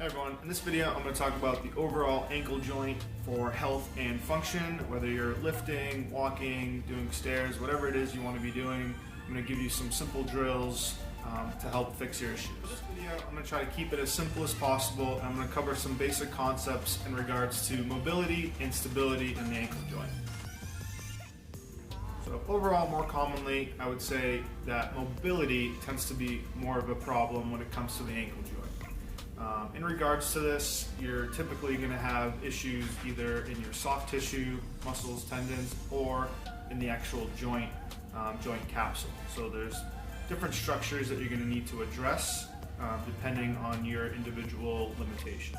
Hi everyone, in this video I'm going to talk about the overall ankle joint for health and function, whether you're lifting, walking, doing stairs, whatever it is you want to be doing. I'm going to give you some simple drills to help fix your issues. In this video I'm going to try to keep it as simple as possible, and I'm going to cover some basic concepts in regards to mobility and stability in the ankle joint. So overall, more commonly, I would say that mobility tends to be more of a problem when it comes to the ankle joint. In regards to this, you're typically going to have issues either in your soft tissue, muscles, tendons, or in the actual joint capsule. So there's different structures that you're going to need to address depending on your individual limitation.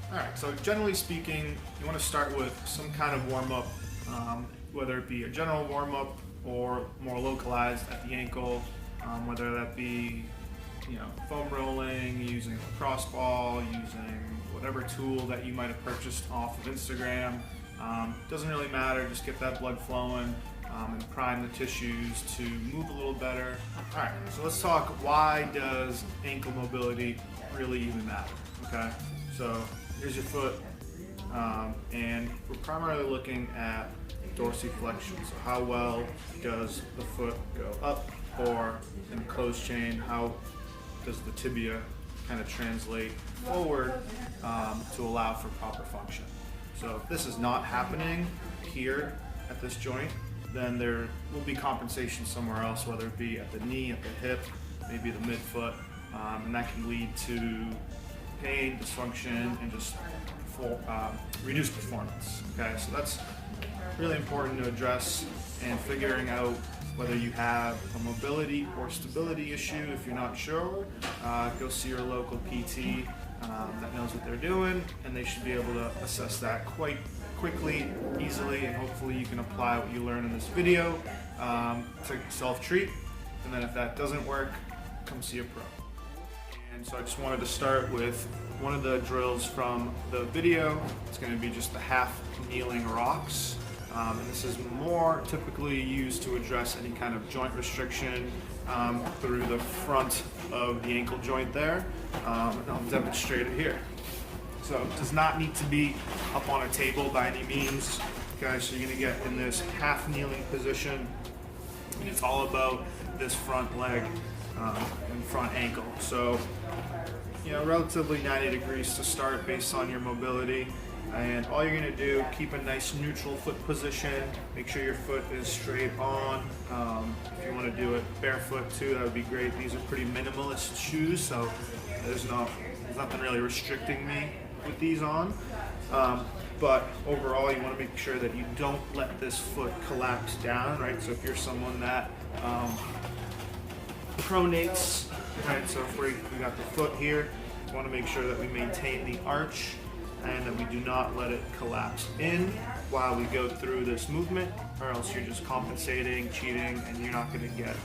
Alright, so generally speaking, you want to start with some kind of warm-up, whether it be a general warm-up or more localized at the ankle, whether that be foam rolling, using a cross ball, using whatever tool that you might have purchased off of Instagram. Doesn't really matter, just get that blood flowing and prime the tissues to move a little better. Alright, so let's talk, why does ankle mobility really even matter? Okay, so here's your foot, and we're primarily looking at dorsiflexion. So how well does the foot go up, or in the closed chain, how does the tibia kind of translate forward to allow for proper function? So if this is not happening here at this joint, then there will be compensation somewhere else, whether it be at the knee, at the hip, maybe the midfoot, and that can lead to pain, dysfunction, and just reduced performance. Okay, so that's really important to address, and figuring out whether you have a mobility or stability issue. If you're not sure, go see your local PT that knows what they're doing, and they should be able to assess that quite quickly, easily, and hopefully you can apply what you learn in this video to self-treat. And then if that doesn't work, come see a pro. And so I just wanted to start with one of the drills from the video. It's going to be just the half kneeling rocks. And this is more typically used to address any kind of joint restriction through the front of the ankle joint there. And I'll demonstrate it here. So it does not need to be up on a table by any means. Okay, so you're going to get in this half kneeling position, and it's all about this front leg and front ankle. So relatively 90 degrees to start based on your mobility. And all you're going to do, keep a nice neutral foot position. Make sure your foot is straight on. If you want to do it barefoot too, that would be great. These are pretty minimalist shoes, so there's nothing really restricting me with these on. But overall, you want to make sure that you don't let this foot collapse down, right? So if you're someone that pronates, right? So if we got the foot here, we want to make sure that we maintain the arch and that we do not let it collapse in while we go through this movement, or else you're just compensating, cheating, and you're not going to get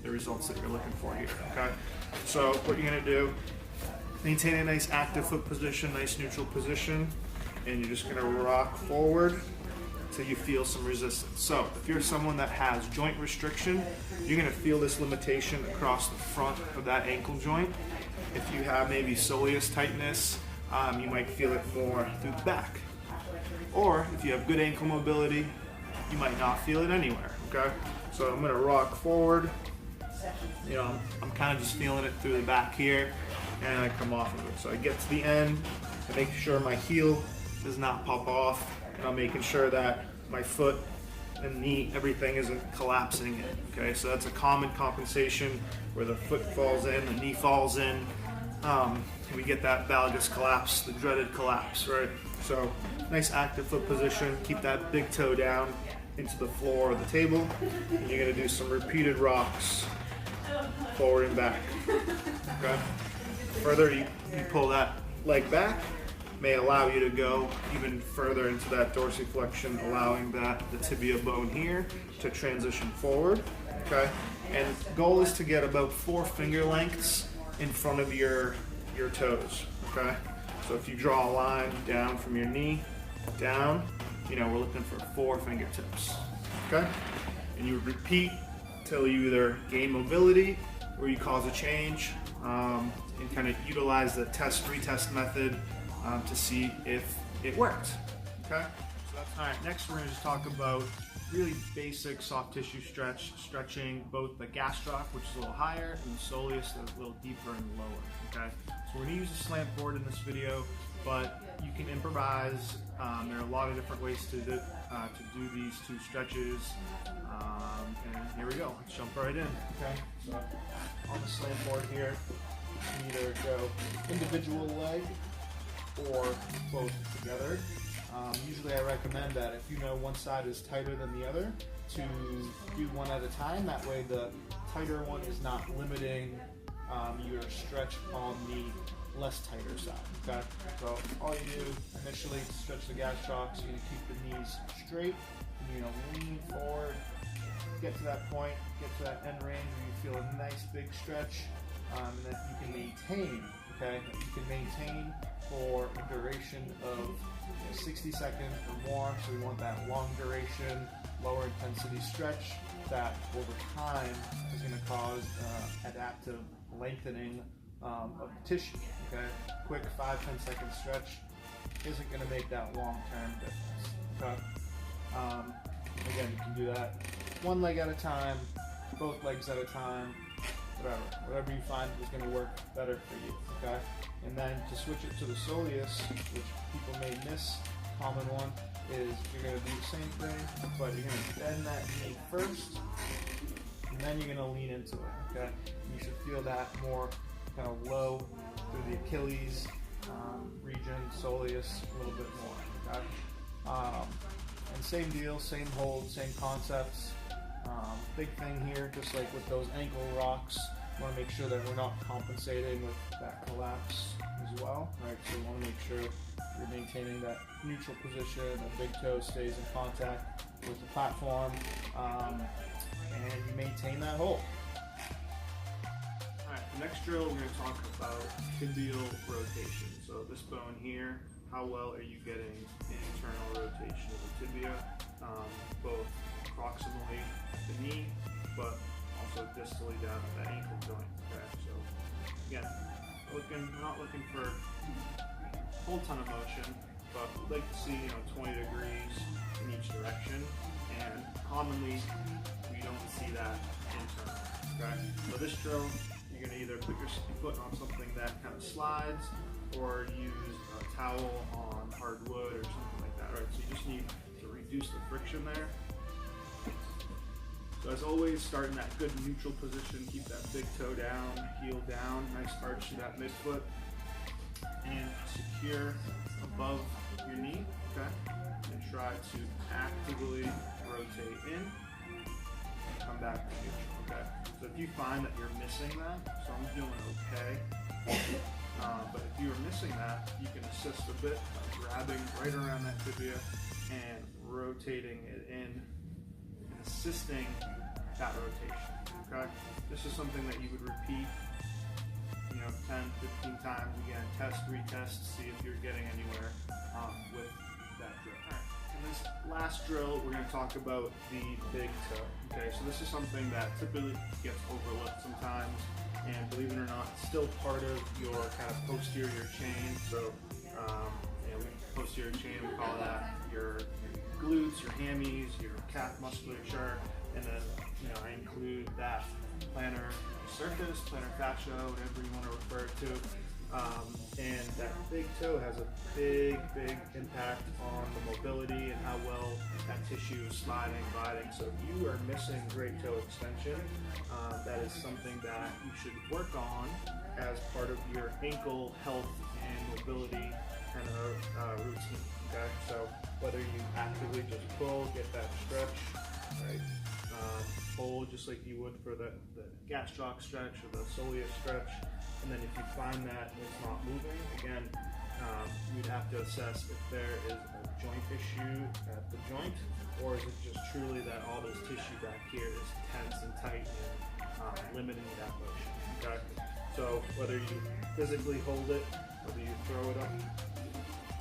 the results that you're looking for here. Okay, so what you're going to do, maintain a nice active foot position, nice neutral position, and you're just going to rock forward till you feel some resistance. So if you're someone that has joint restriction, you're going to feel this limitation across the front of that ankle joint. If you have maybe soleus tightness, you might feel it more through the back. Or if you have good ankle mobility, you might not feel it anywhere. Okay, so I'm going to rock forward. I'm kind of just feeling it through the back here, and I come off of it. So I get to the end, I make sure my heel does not pop off, and I'm making sure that my foot and knee, everything isn't collapsing in. Okay, so that's a common compensation where the foot falls in, the knee falls in, and we get that valgus collapse, the dreaded collapse, right? So nice active foot position, keep that big toe down into the floor of the table, and you're going to do some repeated rocks forward and back. Okay, further you pull that leg back, may allow you to go even further into that dorsiflexion, allowing the tibia bone here to transition forward. Okay, and the goal is to get about 4 finger lengths in front of your toes. Okay, so if you draw a line down from your knee down, we're looking for 4 fingertips. okay? And you would repeat till you either gain mobility or you cause a change, and kind of utilize the retest method to see if it worked, okay? So that's, all right, next we're gonna just talk about really basic soft tissue stretching both the gastroc, which is a little higher, and the soleus, a little deeper and lower, okay? So we're gonna use a slant board in this video, but you can improvise. There are a lot of different ways to do these two stretches, and here we go. Let's jump right in, okay? So on the slant board here, you can either go individual leg or both together. Usually I recommend that if you know one side is tighter than the other, to do one at a time. That way the tighter one is not limiting your stretch on the less tighter side, okay? So all you do initially to stretch the gastrocs, you're gonna keep the knees straight, you're gonna lean forward, get to that point, get to that end range where you feel a nice big stretch, and that you can maintain, okay? You can maintain for a duration of 60 seconds or more, so we want that long duration, lower intensity stretch that over time is going to cause adaptive lengthening of the tissue, okay? Quick 5-10 second stretch isn't going to make that long-term difference, okay? Again, you can do that one leg at a time, both legs at a time, whatever you find is going to work better for you, okay? And then to switch it to the soleus, which people may miss, common one, is you're going to do the same thing, but you're going to bend that knee first, and then you're going to lean into it, okay? You should feel that more kind of low through the Achilles region, soleus a little bit more, okay? And same deal, same hold, same concepts. Big thing here, just like with those ankle rocks, we want to make sure that we're not compensating with that collapse as well, right? So we want to make sure you're maintaining that neutral position, the big toe stays in contact with the platform, and you maintain that hold. All right, the next drill we're going to talk about tibial rotation. So this bone here, how well are you getting internal rotation of the tibia, both proximally at the knee, but also distally down at the ankle joint, okay? So again, we're not looking for a whole ton of motion, but we'd like to see 20 degrees in each direction, and commonly we don't see that internal, okay? So this drill, you're going to either put your foot on something that kind of slides, or use a towel on hardwood or something like that, right? So you just need to reduce the friction there. So as always, start in that good neutral position, keep that big toe down, heel down, nice arch to that midfoot, and secure above your knee, okay? And try to actively rotate in, and come back to neutral, okay? So if you find that you're missing that, so I'm doing okay, but if you're missing that, you can assist a bit by grabbing right around that tibia and rotating it in, assisting that rotation, okay? This is something that you would repeat, 10, 15 times. Again, test, retest, see if you're getting anywhere with that drill. All right. In this last drill, we're going to talk about the big toe, okay? So this is something that typically gets overlooked sometimes, and believe it or not, it's still part of your kind of posterior chain. So, posterior chain, we call that your glutes, your hammies, your calf musculature, and then I include that plantar surface, plantar fascia, whatever you want to refer it to. And that big toe has a big impact on the mobility and how well that tissue is sliding, gliding. So if you are missing great toe extension, that is something that you should work on as part of your ankle health and mobility kind of routine, okay? So whether you actively just pull, get that stretch, right? Pull just like you would for the gastroc stretch or the soleus stretch, and then if you find that it's not moving, again, you'd have to assess if there is a joint issue at the joint, or is it just truly that all this tissue back here is tense and tight and limiting that motion, okay? So whether you physically hold it, whether you throw it up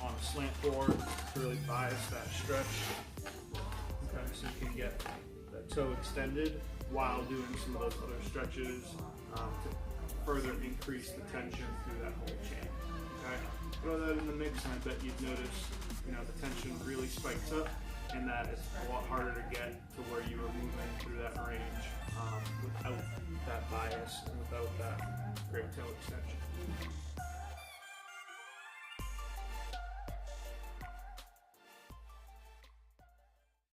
on a slant board to really bias that stretch, okay, so you can get toe extended while doing some of those other stretches to further increase the tension through that whole chain. Okay? Throw that in the mix, and I bet you'd notice, the tension really spikes up, and that it's a lot harder to get to where you were moving through that range without that bias and without that great toe extension.